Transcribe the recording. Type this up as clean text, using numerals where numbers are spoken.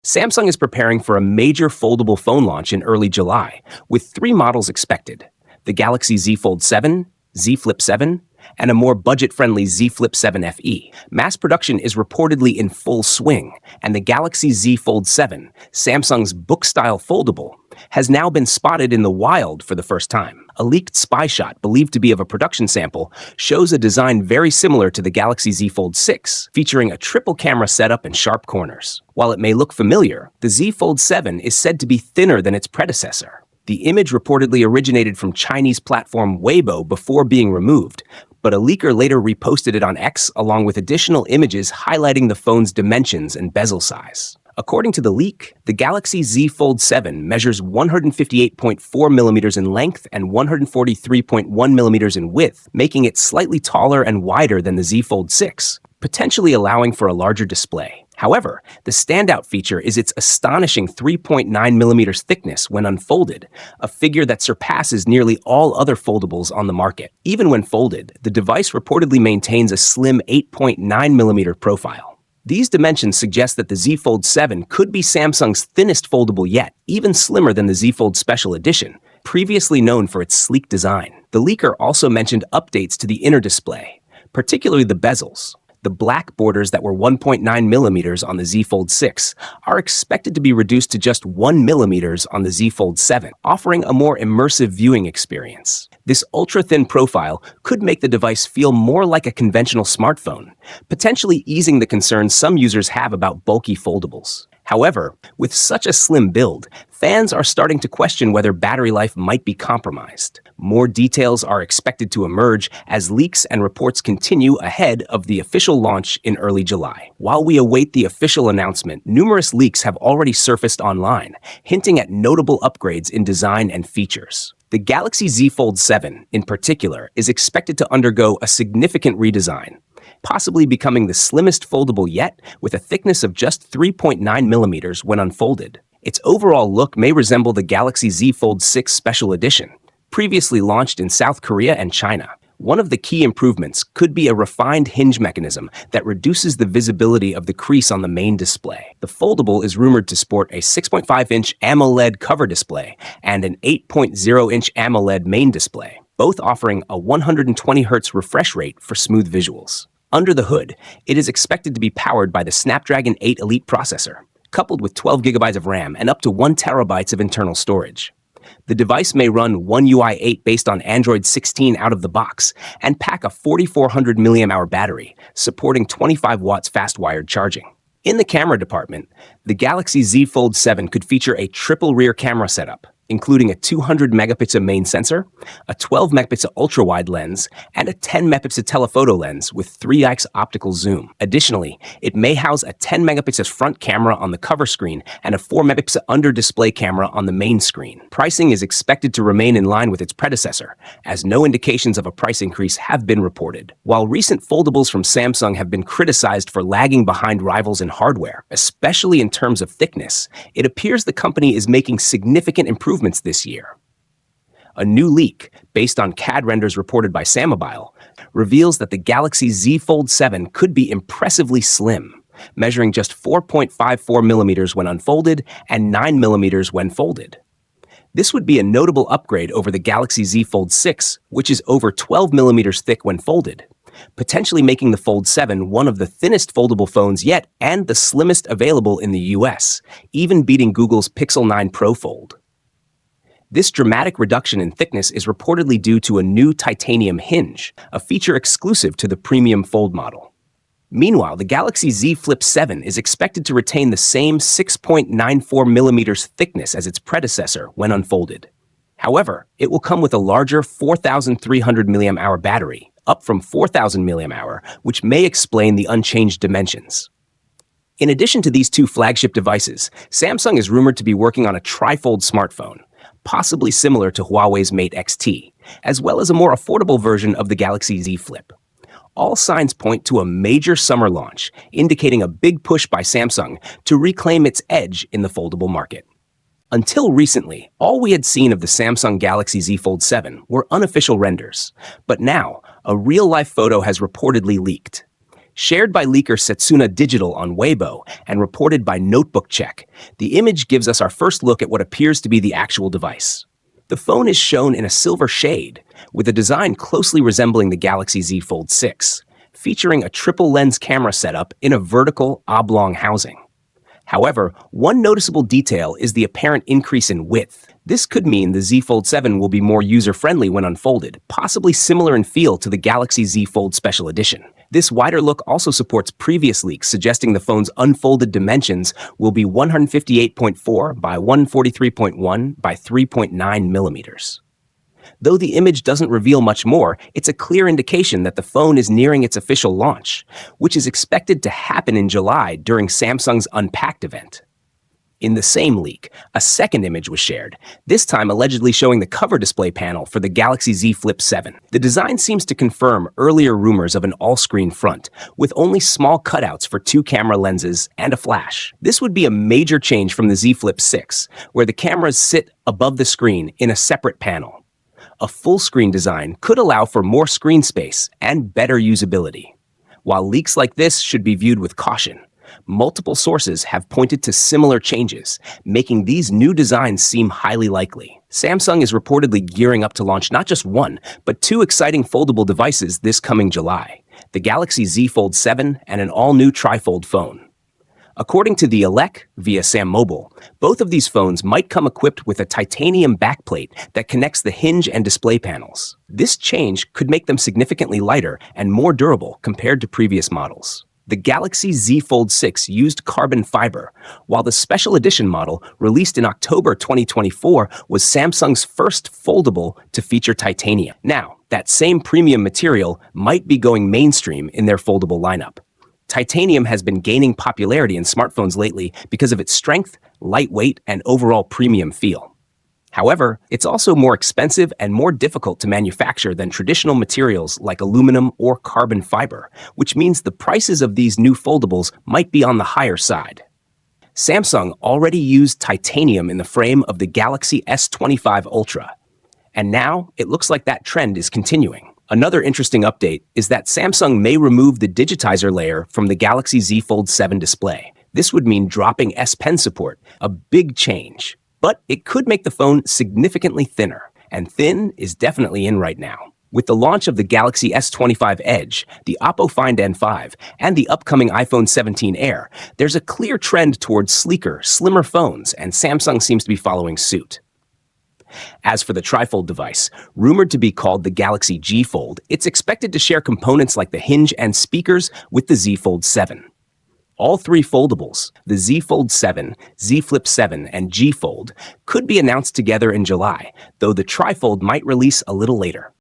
Samsung is preparing for a major foldable phone launch in early July, with three models expected: the Galaxy Z Fold 7, Z Flip 7, and a more budget-friendly Z Flip 7 FE. Mass production is reportedly in full swing, and the Galaxy Z Fold 7, Samsung's book-style foldable, has now been spotted in the wild for the first time. A leaked spy shot, believed to be of a production sample, shows a design very similar to the Galaxy Z Fold 6, featuring a triple camera setup and sharp corners. While it may look familiar, the Z Fold 7 is said to be thinner than its predecessor. The image reportedly originated from Chinese platform Weibo before being removed, but a leaker later reposted it on X along with additional images highlighting the phone's dimensions and bezel size. According to the leak, the Galaxy Z Fold 7 measures 158.4 millimeters in length and 143.1 millimeters in width, making it slightly taller and wider than the Z Fold 6, potentially allowing for a larger display. However, the standout feature is its astonishing 3.9 millimeters thickness when unfolded, a figure that surpasses nearly all other foldables on the market. Even when folded, the device reportedly maintains a slim 8.9 millimeter profile. These dimensions suggest that the Z Fold 7 could be Samsung's thinnest foldable yet, even slimmer than the Z Fold Special Edition, previously known for its sleek design. The leaker also mentioned updates to the inner display, particularly the bezels. The black borders that were 1.9 millimeters on the Z Fold 6 are expected to be reduced to just 1 millimeters on the Z Fold 7, offering a more immersive viewing experience. This ultra-thin profile could make the device feel more like a conventional smartphone, potentially easing the concerns some users have about bulky foldables. However, with such a slim build, fans are starting to question whether battery life might be compromised. More details are expected to emerge as leaks and reports continue ahead of the official launch in early July. While we await the official announcement, numerous leaks have already surfaced online, hinting at notable upgrades in design and features. The Galaxy Z Fold 7, in particular, is expected to undergo a significant redesign, possibly becoming the slimmest foldable yet, with a thickness of just 3.9 millimeters when unfolded. Its overall look may resemble the Galaxy Z Fold 6 Special Edition, previously launched in South Korea and China. One of the key improvements could be a refined hinge mechanism that reduces the visibility of the crease on the main display. The foldable is rumored to sport a 6.5-inch AMOLED cover display and an 8.0-inch AMOLED main display, both offering a 120Hz refresh rate for smooth visuals. Under the hood, it is expected to be powered by the Snapdragon 8 Elite processor, coupled with 12 GB of RAM and up to 1 TB of internal storage. The device may run One UI 8 based on Android 16 out of the box and pack a 4400 mAh battery, supporting 25 watts fast-wired charging. In the camera department, the Galaxy Z Fold 7 could feature a triple rear camera setup, including a 200 megapixel main sensor, a 12 megapixel ultra-wide lens, and a 10 megapixel telephoto lens with 3x optical zoom. Additionally, it may house a 10 megapixel front camera on the cover screen and a 4 megapixel under-display camera on the main screen. Pricing is expected to remain in line with its predecessor, as no indications of a price increase have been reported. While recent foldables from Samsung have been criticized for lagging behind rivals in hardware, especially in terms of thickness, it appears the company is making significant improvements this year. A new leak, based on CAD renders reported by Samobile, reveals that the Galaxy Z Fold 7 could be impressively slim, measuring just 4.54 millimeters when unfolded and 9 millimeters when folded. This would be a notable upgrade over the Galaxy Z Fold 6, which is over 12 millimeters thick when folded, potentially making the Fold 7 one of the thinnest foldable phones yet and the slimmest available in the US, even beating Google's Pixel 9 Pro Fold. This dramatic reduction in thickness is reportedly due to a new titanium hinge, a feature exclusive to the premium fold model. Meanwhile, the Galaxy Z Flip 7 is expected to retain the same 6.94 millimeters thickness as its predecessor when unfolded. However, it will come with a larger 4,300 mAh battery, up from 4,000 mAh, which may explain the unchanged dimensions. In addition to these two flagship devices, Samsung is rumored to be working on a trifold smartphone, possibly similar to Huawei's Mate X-T, as well as a more affordable version of the Galaxy Z Flip. All signs point to a major summer launch, indicating a big push by Samsung to reclaim its edge in the foldable market. Until recently, all we had seen of the Samsung Galaxy Z Fold 7 were unofficial renders, but now a real-life photo has reportedly leaked. Shared by leaker Setsuna Digital on Weibo and reported by Notebook Check, the image gives us our first look at what appears to be the actual device. The phone is shown in a silver shade, with a design closely resembling the Galaxy Z Fold 6, featuring a triple-lens camera setup in a vertical, oblong housing. However, one noticeable detail is the apparent increase in width. This could mean the Z Fold 7 will be more user-friendly when unfolded, possibly similar in feel to the Galaxy Z Fold Special Edition. This wider look also supports previous leaks suggesting the phone's unfolded dimensions will be 158.4 by 143.1 by 3.9 millimeters. Though the image doesn't reveal much more, it's a clear indication that the phone is nearing its official launch, which is expected to happen in July during Samsung's Unpacked event. In the same leak, a second image was shared, this time allegedly showing the cover display panel for the Galaxy Z Flip 7. The design seems to confirm earlier rumors of an all-screen front, with only small cutouts for 2 camera lenses and a flash. This would be a major change from the Z Flip 6, where the cameras sit above the screen in a separate panel. A full-screen design could allow for more screen space and better usability. While leaks like this should be viewed with caution, multiple sources have pointed to similar changes, making these new designs seem highly likely. Samsung is reportedly gearing up to launch not just one, but 2 exciting foldable devices this coming July, the Galaxy Z Fold 7 and an all-new trifold phone. According to the Elec via Sam Mobile, both of these phones might come equipped with a titanium backplate that connects the hinge and display panels. This change could make them significantly lighter and more durable compared to previous models. The Galaxy Z Fold 6 used carbon fiber, while the special edition model, released in October 2024, was Samsung's first foldable to feature titanium. Now, that same premium material might be going mainstream in their foldable lineup. Titanium has been gaining popularity in smartphones lately because of its strength, lightweight, and overall premium feel. However, it's also more expensive and more difficult to manufacture than traditional materials like aluminum or carbon fiber, which means the prices of these new foldables might be on the higher side. Samsung already used titanium in the frame of the Galaxy S25 Ultra, and now it looks like that trend is continuing. Another interesting update is that Samsung may remove the digitizer layer from the Galaxy Z Fold 7 display. This would mean dropping S Pen support, a big change. But it could make the phone significantly thinner, and thin is definitely in right now. With the launch of the Galaxy S25 Edge, the Oppo Find N5, and the upcoming iPhone 17 Air, there's a clear trend towards sleeker, slimmer phones, and Samsung seems to be following suit. As for the trifold device, rumored to be called the Galaxy G Fold, it's expected to share components like the hinge and speakers with the Z Fold 7. All 3 foldables, the Z Fold 7, Z Flip 7, and G Fold, could be announced together in July, though the trifold might release a little later.